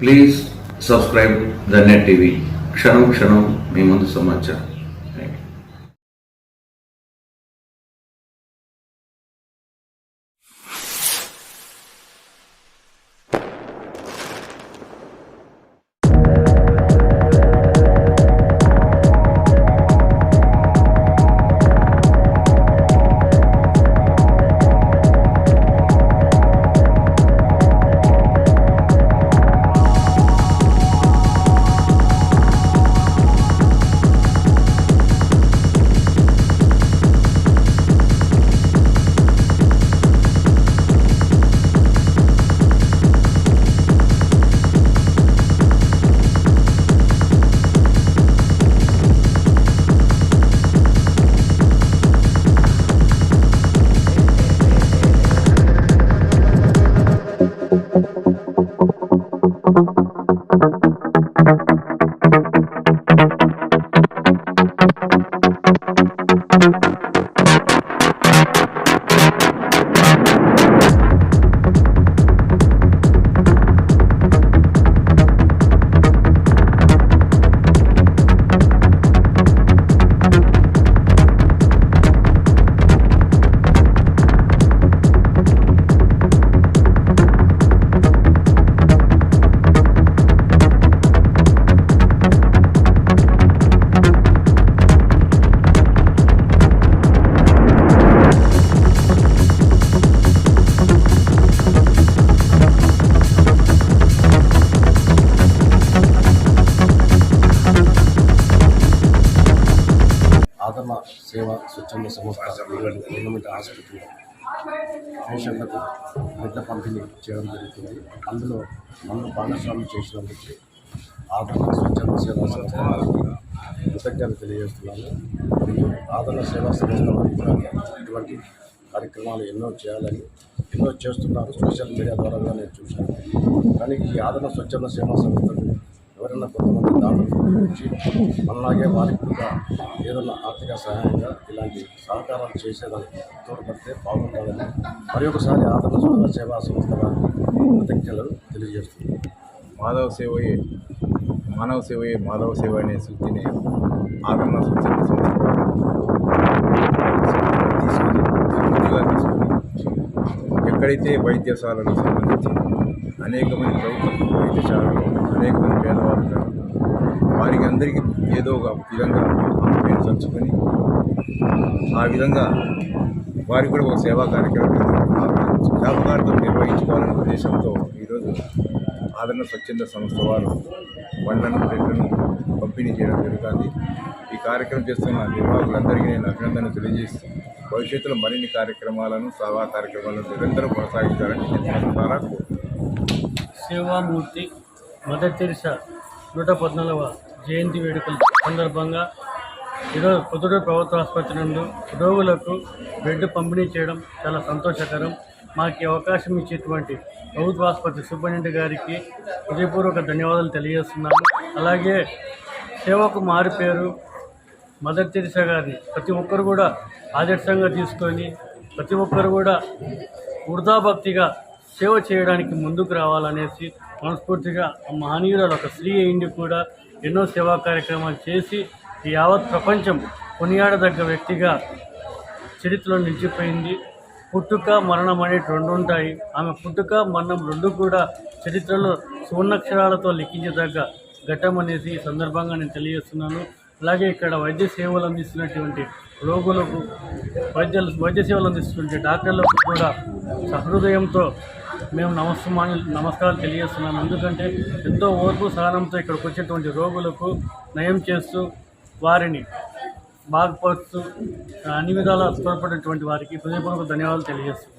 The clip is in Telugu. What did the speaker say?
Please subscribe the net TV. క్షణం క్షణం మీ ముందు సమాచారం. ఆదరణ సేవ స్వచ్ఛంద సంస్థ గవర్నమెంట్ హాస్పిటల్లో పేషెంట్లకు బిడ్డ పంపిణీ చేయడం జరుగుతుంది. అందులో నన్ను భాగస్వామ్యం చేసినందుకు ఆదరణ స్వచ్ఛంద సేవా సంస్థ వారికి కృతజ్ఞతలు తెలియజేస్తున్నాను. మరియు ఆదరణ సేవా సంస్థ వారికి ఇటువంటి కార్యక్రమాలు ఎన్నో చేయాలని ఎన్నో చేస్తున్నారు. సోషల్ మీడియా ద్వారా నేను చూశాను. కానీ ఈ ఆదరణ స్వచ్ఛంద సేవా సంస్థలు ఎవరైనా కొంతమంది దాడులు గురించి మనలాగే వారికి కూడా ఏదైనా ఆర్థిక సహాయంగా ఇలాంటి సహకారాలు చేసేదానికి తోడ్పడితే బాగుంటుందని మరి ఒకసారి ఆదరణ సేవా సంస్థ వారికి కృతజ్ఞతలు తెలియజేస్తుంది. మానవ సేవయే మాధవ సేవ అనే సూచిని ఆదరణ స్వచ్ఛంద సంస్థ తీసుకుని ఎక్కడైతే వైద్యశాలకు సంబంధించి అనేక మంది ప్రభుత్వ వైద్యశాలలో అనేక మంది పేదవాళ్ళు వారికి అందరికీ ఏదో ఒక విధంగా ఆమెను చంచుకొని ఆ విధంగా వారికి కూడా ఒక సేవా కార్యక్రమం నిర్వహించుకోవాలనే ఉద్దేశంతో ఈరోజు ఆదరణ స్వచ్ఛంద సంస్థ వారు పండ్లను బ్రెడ్లను పంపిణీ చేయడం జరుగుతుంది. ఈ కార్యక్రమం చేస్తున్న నిర్వాహకులందరికీ నేను అభినందనలు తెలియజేస్తూ భవిష్యత్తులో మరిన్ని కార్యక్రమాలను సేవా కార్యక్రమాలను నిరంతరం కొనసాగించాలని నేను ద్వారా సేవామూర్తి మదర్ తెరిసా 114వ జయంతి వేడుకల సందర్భంగా ఈరోజు పొద్దుటూరు ప్రభుత్వ ఆసుపత్రి నందు రోగులకు బెడ్ పంపిణీ చేయడం చాలా సంతోషకరం. మాకు ఈ అవకాశం ఇచ్చేటువంటి ప్రభుత్వ ఆసుపత్రి సూపరింటెండెంట్ గారికి హృదయపూర్వక ధన్యవాదాలు తెలియజేస్తున్నాను. అలాగే సేవకు మారిపేరు మదర్ తెరిసా గారిని ప్రతి ఒక్కరు కూడా ఆదర్శంగా తీసుకొని ప్రతి ఒక్కరు కూడా వృధాభక్తిగా సేవ చేయడానికి ముందుకు రావాలనేసి మనస్ఫూర్తిగా మహనీయురాలు ఒక స్త్రీ అయింది కూడా ఎన్నో సేవా కార్యక్రమాలు చేసి ఈ యావత్ ప్రపంచం కొనియాడదగ్గ వ్యక్తిగా చరిత్రలో నిలిచిపోయింది. పుట్టుక మరణం అనేవి రెండు ఉంటాయి. ఆమె పుట్టుక మరణం రెండు కూడా చరిత్రలో సువర్ణాక్షరాలతో లిఖించదగ్గ ఘట్టం అనేసి ఈ సందర్భంగా నేను తెలియజేస్తున్నాను. అలాగే ఇక్కడ వైద్య సేవలు అందిస్తున్నటువంటి రోగులకు వైద్య సేవలు అందిస్తున్నటువంటి డాక్టర్లకు కూడా సహృదయంతో మేము నమస్కారాలు తెలియజేస్తున్నాను. ఎందుకంటే ఎంతో ఓర్పు సహనంతో ఇక్కడికి వచ్చేటువంటి రోగులకు నయం చేస్తూ వారిని బాగుపరుస్తూ అన్ని విధాలా తోడ్పడినటువంటి వారికి హృదయపూర్వక ధన్యవాదాలు తెలియజేస్తున్నాను.